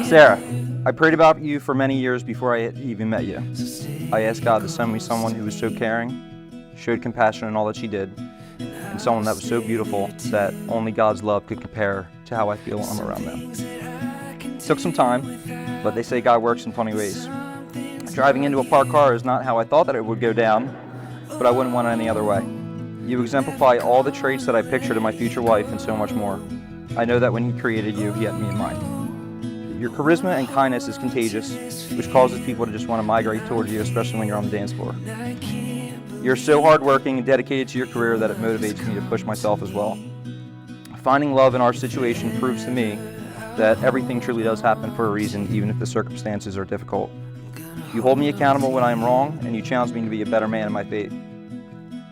Sarah, I prayed about you for many years before I even met you. I asked God to send me someone who was so caring, showed compassion in all that she did, and someone that was so beautiful that only God's love could compare to how I feel when I'm around them. It took some time, but they say God works in funny ways. Driving into a parked car is not how I thought that it would go down, but I wouldn't want it any other way. You exemplify all the traits that I pictured in my future wife and so much more. I know that when He created you, He had me in mind. Your charisma and kindness is contagious, which causes people to just want to migrate towards you, especially when you're on the dance floor. You're so hardworking and dedicated to your career that it motivates me to push myself as well. Finding love in our situation proves to me that everything truly does happen for a reason, even if the circumstances are difficult. You hold me accountable when I am wrong, and you challenge me to be a better man in my faith.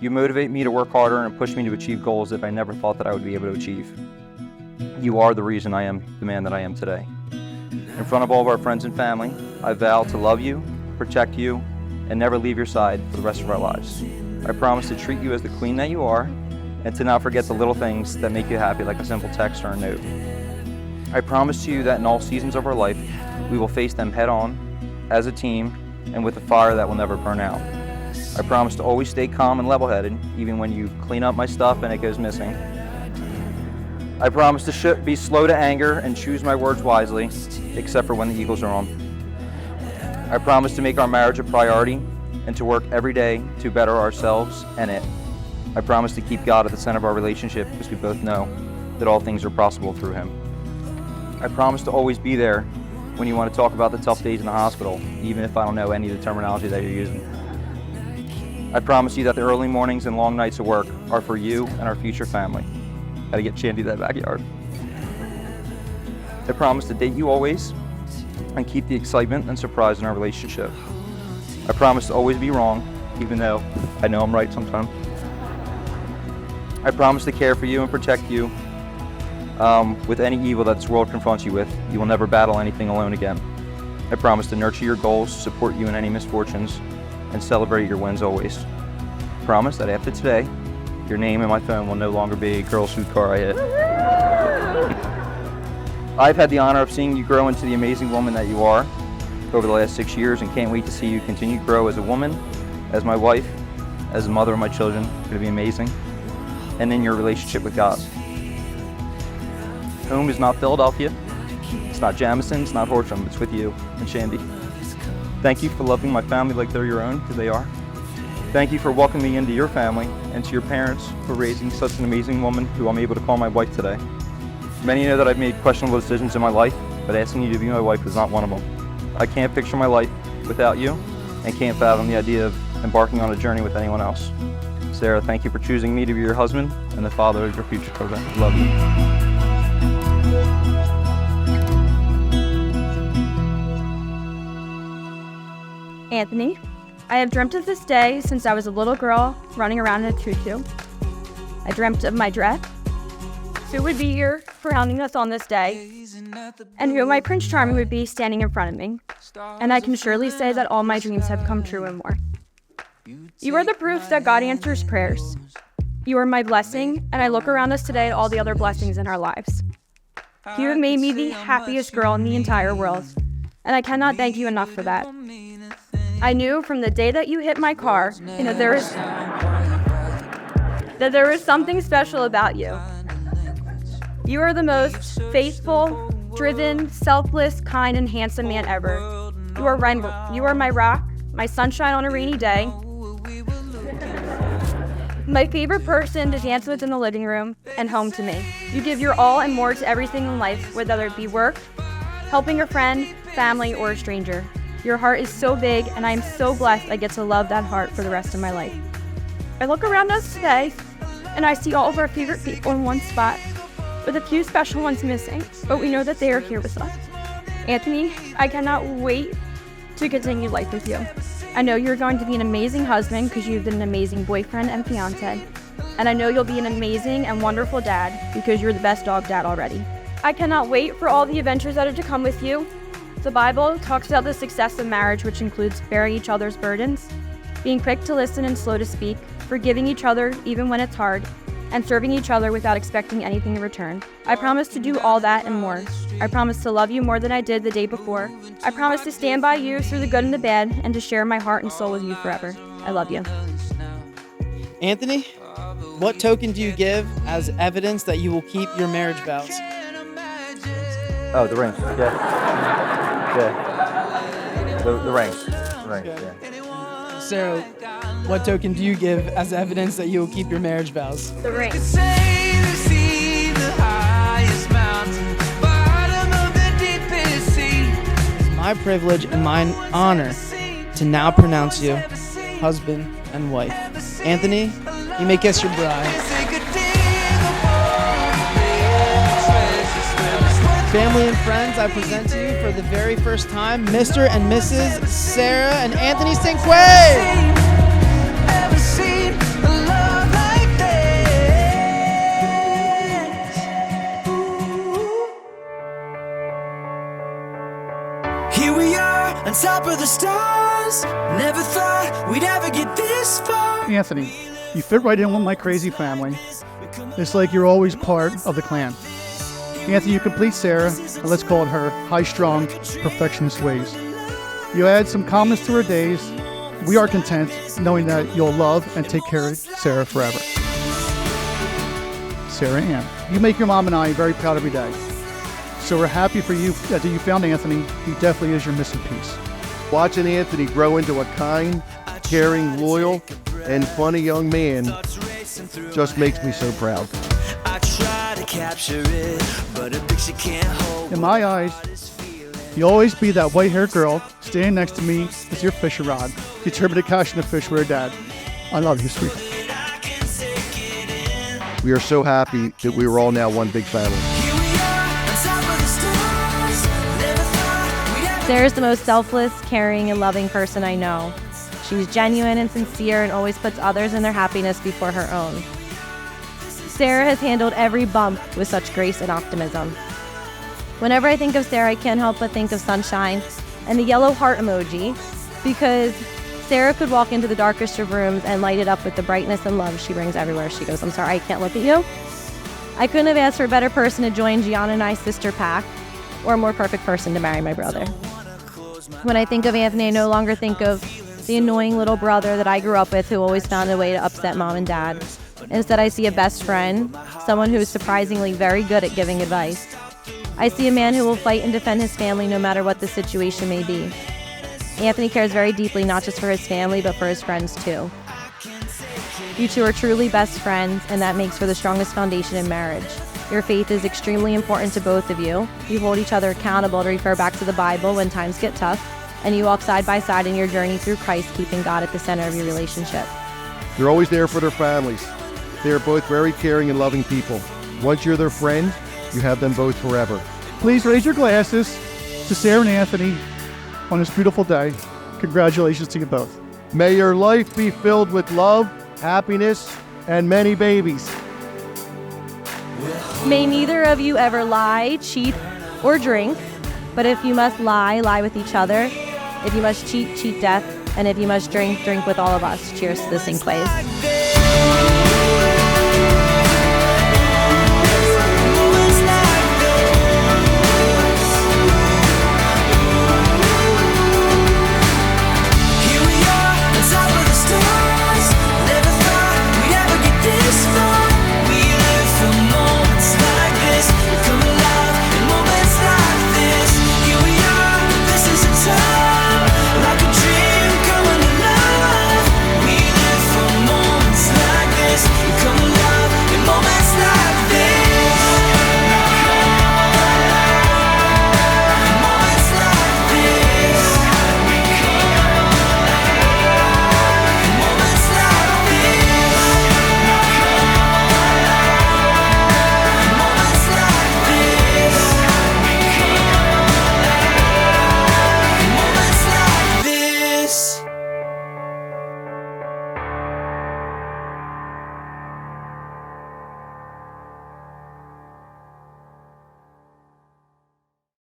You motivate me to work harder and push me to achieve goals that I never thought that I would be able to achieve. You are the reason I am the man that I am today. In front of all of our friends and family, I vow to love you, protect you, and never leave your side for the rest of our lives. I promise to treat you as the queen that you are, and to not forget the little things that make you happy, like a simple text or a note. I promise to you that in all seasons of our life, we will face them head on, as a team, and with a fire that will never burn out. I promise to always stay calm and level-headed, even when you clean up my stuff and it goes missing. I promise to be slow to anger and choose my words wisely, except for when the Eagles are on. I promise to make our marriage a priority and to work every day to better ourselves and it. I promise to keep God at the center of our relationship, because we both know that all things are possible through Him. I promise to always be there when you want to talk about the tough days in the hospital, even if I don't know any of the terminology that you're using. I promise you that the early mornings and long nights of work are for you and our future family. Gotta get Shandy that backyard. I promise to date you always and keep the excitement and surprise in our relationship. I promise to always be wrong, even though I know I'm right sometimes. I promise to care for you and protect you with any evil that this world confronts you with. You will never battle anything alone again. I promise to nurture your goals, support you in any misfortunes, and celebrate your wins always. I promise that after today, your name in my phone will no longer be a girl's food car I hit. I've had the honor of seeing you grow into the amazing woman that you are over the last 6 years, and can't wait to see you continue to grow as a woman, as my wife, as a mother of my children. It's going to be amazing. And in your relationship with God. Home is not Philadelphia, it's not Jamison, it's not Horsham, it's with you and Shandy. Thank you for loving my family like they're your own, because they are. Thank you for welcoming me into your family, and to your parents for raising such an amazing woman who I'm able to call my wife today. Many know that I've made questionable decisions in my life, but asking you to be my wife is not one of them. I can't picture my life without you, and can't fathom the idea of embarking on a journey with anyone else. Sarah, thank you for choosing me to be your husband and the father of your future children. I love you. Anthony, I have dreamt of this day since I was a little girl running around in a tutu. I dreamt of my dress, who would be here surrounding us on this day, and who my Prince Charming would be standing in front of me. And I can surely say that all my dreams have come true and more. You are the proof that God answers prayers. You are my blessing, and I look around us today at all the other blessings in our lives. You have made me the happiest girl in the entire world, and I cannot thank you enough for that. I knew from the day that you hit my car, that there was something special about you. You are the most faithful, driven, selfless, kind, and handsome man ever. You are my rock, my sunshine on a rainy day, my favorite person to dance with in the living room, and home to me. You give your all and more to everything in life, whether it be work, helping a friend, family, or a stranger. Your heart is so big, and I am so blessed I get to love that heart for the rest of my life. I look around us today, and I see all of our favorite people in one spot, with a few special ones missing, but we know that they are here with us. Anthony, I cannot wait to continue life with you. I know you're going to be an amazing husband because you've been an amazing boyfriend and fiance, and I know you'll be an amazing and wonderful dad because you're the best dog dad already. I cannot wait for all the adventures that are to come with you. The Bible talks about the success of marriage, which includes bearing each other's burdens, being quick to listen and slow to speak, forgiving each other even when it's hard, and serving each other without expecting anything in return. I promise to do all that and more. I promise to love you more than I did the day before. I promise to stand by you through the good and the bad and to share my heart and soul with you forever. I love you. Anthony, what token do you give as evidence that you will keep your marriage vows? Oh, the rings. Yeah. Yeah. The rings. The rings, yeah. Sarah, what token do you give as evidence that you will keep your marriage vows? The ring. It's my privilege and my honor to now pronounce you husband and wife. Anthony, you may kiss your bride. Family and friends, I present to you for the very first time, Mr. and Mrs. Sarah and Anthony St. Quay. Here we are on top of the stars. Never thought we'd ever get this far. Anthony, you fit right in with my crazy family. It's like you're always part of the clan. Anthony, you complete Sarah, and let's call it her high-strung, perfectionist ways. You add some calmness to her days. We are content knowing that you'll love and take care of Sarah forever. Sarah Ann, you make your mom and I very proud every day. So we're happy for you that you found Anthony. He definitely is your missing piece. Watching Anthony grow into a kind, caring, loyal, and funny young man just makes me so proud. I try to capture it, but a picture can't hold. In my eyes, you'll always be that white-haired girl standing next to me as your fishing rod, determined to catch the fish with her dad. I love you, sweetheart. We are so happy that we are all now one big family. Sarah's the most selfless, caring, and loving person I know. She's genuine and sincere and always puts others and their happiness before her own. Sarah has handled every bump with such grace and optimism. Whenever I think of Sarah, I can't help but think of sunshine and the yellow heart emoji, because Sarah could walk into the darkest of rooms and light it up with the brightness and love she brings everywhere she goes. I'm sorry, I can't look at you. I couldn't have asked for a better person to join Gianna and I's sister pack, or a more perfect person to marry my brother. When I think of Anthony, I no longer think of the annoying little brother that I grew up with who always found a way to upset mom and dad. Instead, I see a best friend, someone who is surprisingly very good at giving advice. I see a man who will fight and defend his family no matter what the situation may be. Anthony cares very deeply, not just for his family, but for his friends too. You two are truly best friends, and that makes for the strongest foundation in marriage. Your faith is extremely important to both of you. You hold each other accountable to refer back to the Bible when times get tough, and you walk side by side in your journey through Christ, keeping God at the center of your relationship. They're always there for their families. They are both very caring and loving people. Once you're their friend, you have them both forever. Please raise your glasses to Sarah and Anthony on this beautiful day. Congratulations to you both. May your life be filled with love, happiness, and many babies. May neither of you ever lie, cheat, or drink, but if you must lie, lie with each other. If you must cheat, cheat death. And if you must drink, drink with all of us. Cheers to the St. Quays.